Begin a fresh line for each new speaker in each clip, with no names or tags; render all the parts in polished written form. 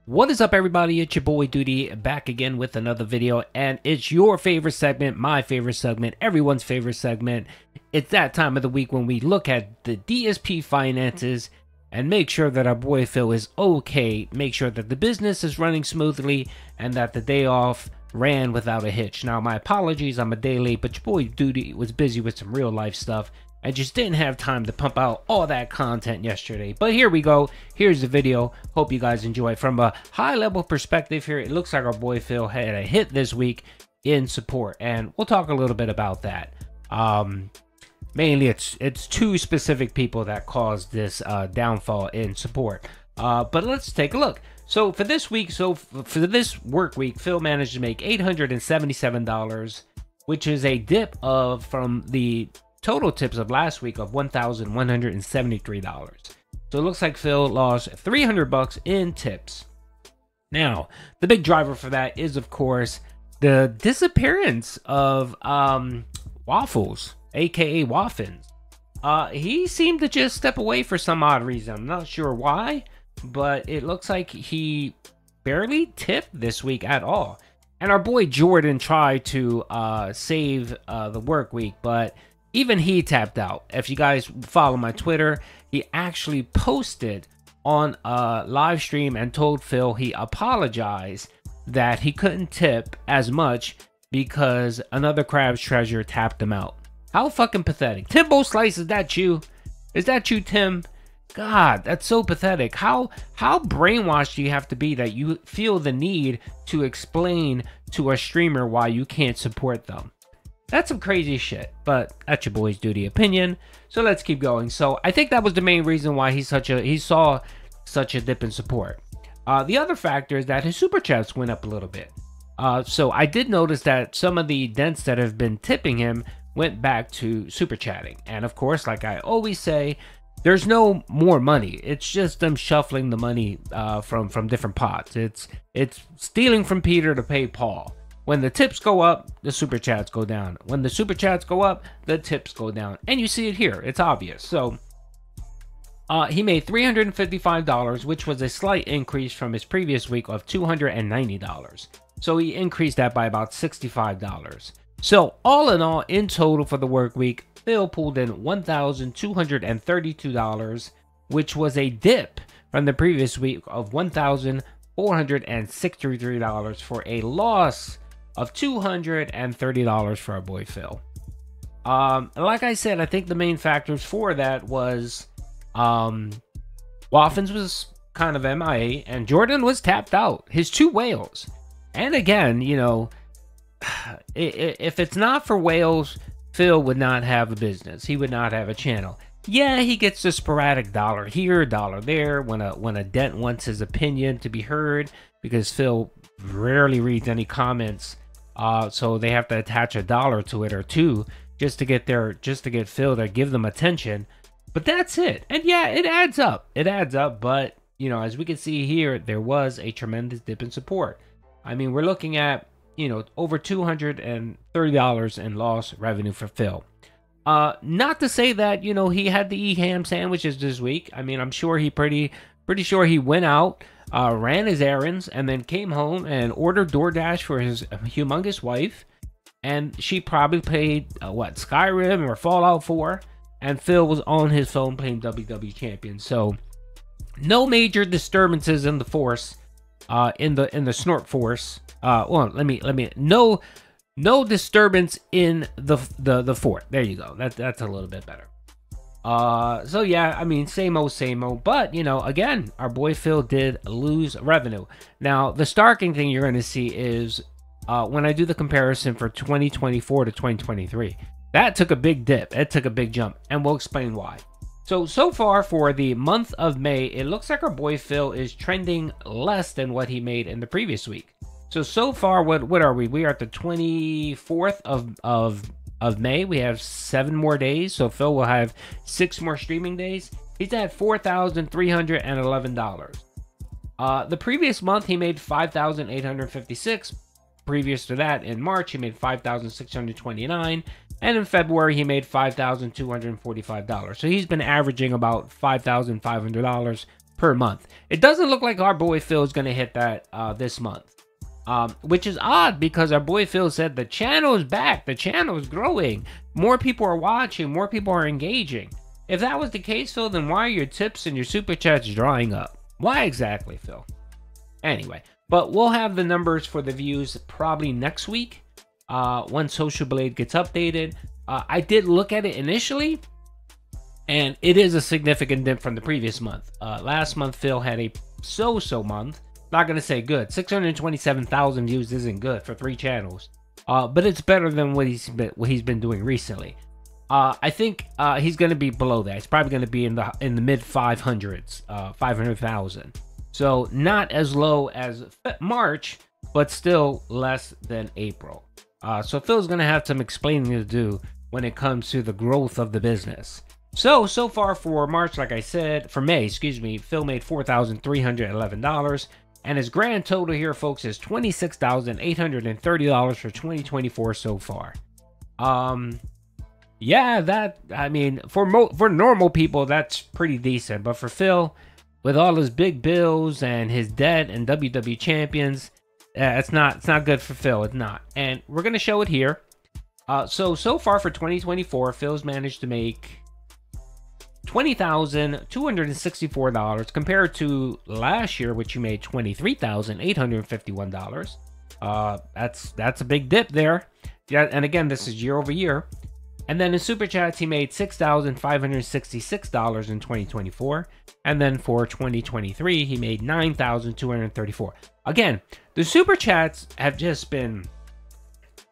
What is up, everybody? It's your boy Duty back again with another video, and it's your favorite segment, my favorite segment, everyone's favorite segment. It's that time of the week when we look at the DSP finances and make sure that our boy Phil is okay, make sure that the business is running smoothly, and that the day off ran without a hitch. Now, my apologies, I'm a day late, but your boy Duty was busy with some real life stuff. I just didn't have time to pump out all that content yesterday. But here we go. Here's the video. Hope you guys enjoy. From a high level perspective here, it looks like our boy Phil had a hit this week in support. And we'll talk a little bit about that. Mainly it's two specific people that caused this downfall in support. But let's take a look. So for this week, for this work week, Phil managed to make $877, which is a dip from the total tips of last week of $1,173. So it looks like Phil lost $300 in tips. Now, the big driver for that is, of course, the disappearance of Waffles, aka Waffles. He seemed to just step away for some odd reason. I'm not sure why, but it looks like he barely tipped this week at all. And our boy Jordan tried to save the work week, but even he tapped out. If you guys follow my Twitter, he actually posted on a live stream and told Phil he apologized that he couldn't tip as much because another Crab's Treasure tapped him out. How fucking pathetic. Timbo Slice, is that you? Is that you, Tim? God, that's so pathetic. How brainwashed do you have to be that you feel the need to explain to a streamer why you can't support them? That's some crazy shit, but that's your boy's Duty opinion. So let's keep going. So I think that was the main reason why he saw such a dip in support. The other factor is that his super chats went up a little bit. So I did notice that some of the dents that have been tipping him went back to super chatting. And of course, like I always say, there's no more money. It's just them shuffling the money from different pots. It's stealing from Peter to pay Paul. When the tips go up, the super chats go down. When the super chats go up, the tips go down. And you see it here. It's obvious. So he made $355, which was a slight increase from his previous week of $290. So he increased that by about $65. So all in all, in total for the work week, Phil pulled in $1,232, which was a dip from the previous week of $1,463 for a loss of $230 for our boy Phil. Like I said, I think the main factors for that was Waffles was kind of MIA and Jordan was tapped out. His two whales. And again, you know, if it's not for whales, Phil would not have a business. He would not have a channel. Yeah, he gets a sporadic dollar here, dollar there when a dent wants his opinion to be heard, because Phil rarely reads any comments. So they have to attach a dollar to it or two just to get Phil to give them attention. But that's it. And yeah, it adds up. It adds up. But, you know, as we can see here, there was a tremendous dip in support. I mean, we're looking at, you know, over $230 in lost revenue for Phil. Not to say that, you know, he had to eat ham sandwiches this week. I mean, I'm sure he pretty sure he went out, ran his errands, and then came home and ordered DoorDash for his humongous wife. And she probably played, Skyrim or Fallout 4. And Phil was on his phone playing WWE Champion. So, no major disturbances in the force, in the snort force. No disturbance in the fort. There you go. That's a little bit better. So yeah, I mean, same old, but you know, again, our boy Phil did lose revenue. Now, the starking thing you're going to see is when I do the comparison for 2024 to 2023, that took a big dip. It took a big jump, and we'll explain why. So far for the month of May, it looks like our boy Phil is trending less than what he made in the previous week. So far, what are we? We are at the 24th of May. We have 7 more days, so Phil will have 6 more streaming days. He's at $4,311. The previous month he made $5,856. Previous to that, in March he made $5,629, and in February he made $5,245. So he's been averaging about $5,500 per month. It doesn't look like our boy Phil is going to hit that this month. Which is odd because our boy Phil said the channel is back. The channel is growing. More people are watching. More people are engaging. If that was the case, Phil, then why are your tips and your super chats drying up? Why exactly, Phil? Anyway, but we'll have the numbers for the views probably next week once Social Blade gets updated. I did look at it initially, and it is a significant dip from the previous month. Last month, Phil had a so-so month. Not going to say good. 627,000 views isn't good for 3 channels. But it's better than what he's been doing recently. I think he's going to be below that. He's probably going to be in the mid 500s, 500,000. So not as low as March, but still less than April. So Phil's going to have some explaining to do when it comes to the growth of the business. So far for March, like I said, for May, excuse me, Phil made $4,311. And his grand total here, folks, is $26,830 for 2024 so far. Yeah, that, I mean, for normal people, that's pretty decent. But for Phil, with all his big bills and his debt and WWE champions, it's not good for Phil. It's not. And we're going to show it here. So far for 2024, Phil's managed to make $20,264 compared to last year, which you made $23,851. That's a big dip there. Yeah, and again, this is year over year. And then in super chats, he made $6,566 in 2024, and then for 2023, he made $9,234. Again, the super chats have just been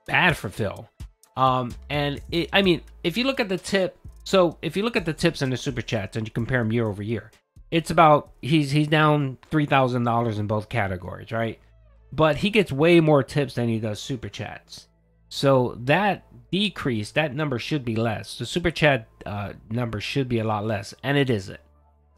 bad for Phil. I mean, if you look at the tip. So if you look at the tips and the super chats and you compare them year over year, it's about he's down $3,000 in both categories, right? But he gets way more tips than he does super chats. So that decrease, that number should be less. The super chat number should be a lot less, and it isn't.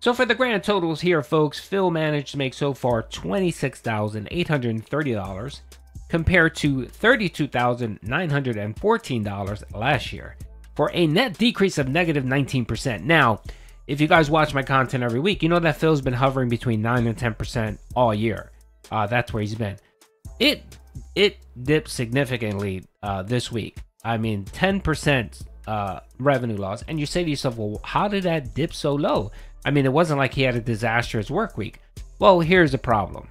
So for the grand totals here, folks, Phil managed to make so far $26,830 compared to $32,914 last year, for a net decrease of negative 19%. Now, if you guys watch my content every week, you know that Phil's been hovering between 9 and 10% all year. That's where he's been. It dipped significantly this week. I mean, 10% revenue loss. And you say to yourself, well, how did that dip so low? I mean, it wasn't like he had a disastrous work week. Well, here's the problem.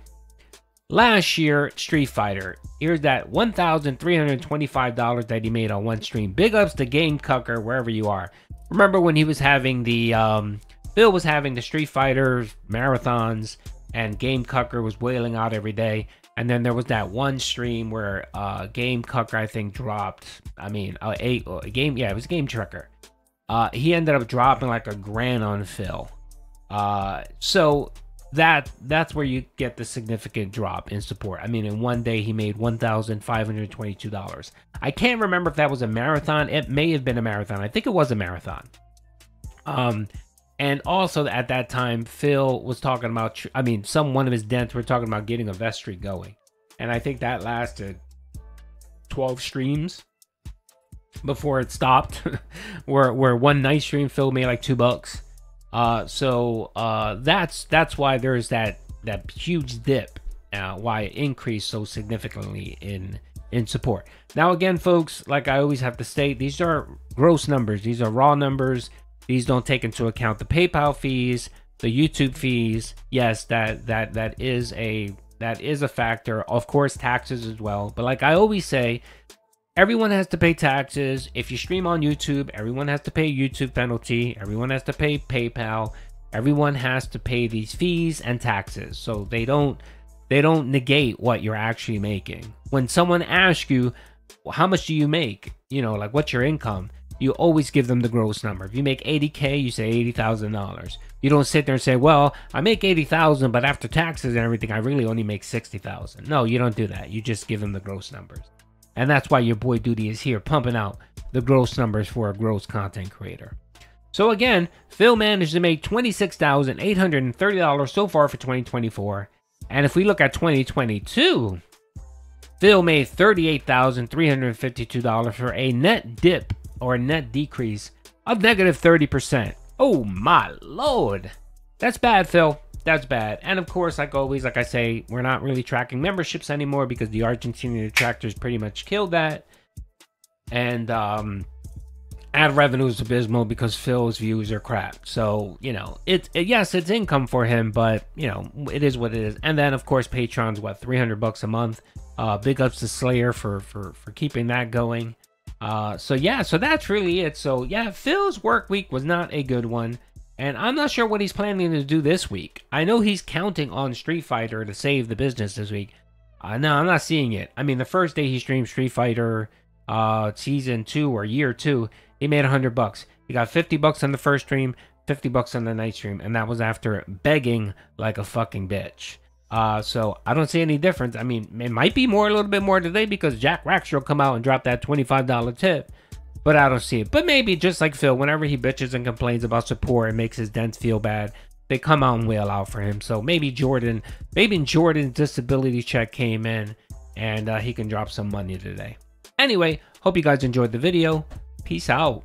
Last year, Street Fighter, here's that $1,325 that he made on one stream. Big ups to Game Cucker, wherever you are. Remember when he was having the, Phil was having the Street Fighter marathons, and Game Cucker was wailing out every day. And then there was that one stream where Game Cucker, I think, dropped, I mean, it was Game Trucker. He ended up dropping like $1,000 on Phil. So that's where you get the significant drop in support. I mean, in one day he made $1,522. I can't remember if that was a marathon. It may have been a marathon. I think it was a marathon. And also at that time, Phil was talking about, I mean, one of his dents were talking about getting a vestry going. And I think that lasted 12 streams before it stopped. where one night stream Phil made like $2. So that's why there's that huge dip, why it increased so significantly in support. Now again, folks, like I always have to state, these are gross numbers. These are raw numbers. These don't take into account the PayPal fees, the YouTube fees. Yes, that is a factor. Of course, taxes as well. But like I always say, everyone has to pay taxes. If you stream on YouTube, everyone has to pay a YouTube penalty. Everyone has to pay PayPal. Everyone has to pay these fees and taxes. So they don't negate what you're actually making. When someone asks you, well, how much do you make? You know, like, what's your income? You always give them the gross number. If you make $80K, you say $80,000. You don't sit there and say, well, I make $80,000, but after taxes and everything, I really only make $60,000. No, you don't do that. You just give them the gross numbers. And that's why your boy Duty is here, pumping out the gross numbers for a gross content creator. So again, Phil managed to make $26,830 so far for 2024. And if we look at 2022, Phil made $38,352 for a net dip, or a net decrease of negative 30%. Oh my lord. That's bad, Phil. that's bad. And of course, like always, like I say, we're not really tracking memberships anymore because the Argentinian detractors pretty much killed that. And ad revenue is abysmal because Phil's views are crap. So, you know, yes, it's income for him, but, you know, it is what it is. And then, of course, Patreon's, what, $300 a month. Big ups to Slayer for keeping that going. So, yeah, so that's really it. So, yeah, Phil's work week was not a good one. And I'm not sure what he's planning to do this week. I know he's counting on Street Fighter to save the business this week. No, I'm not seeing it. I mean, the first day he streamed Street Fighter season 2 or year 2, he made $100. He got $50 on the first stream, $50 on the night stream, and that was after begging like a fucking bitch. So I don't see any difference. I mean, it might be more, a little bit more today because Jack Raxter will come out and drop that $25 tip. But I don't see it. But maybe just like Phil, whenever he bitches and complains about support and makes his dents feel bad, they come out and wail out for him. So maybe Jordan's disability check came in and he can drop some money today. Anyway, hope you guys enjoyed the video. Peace out.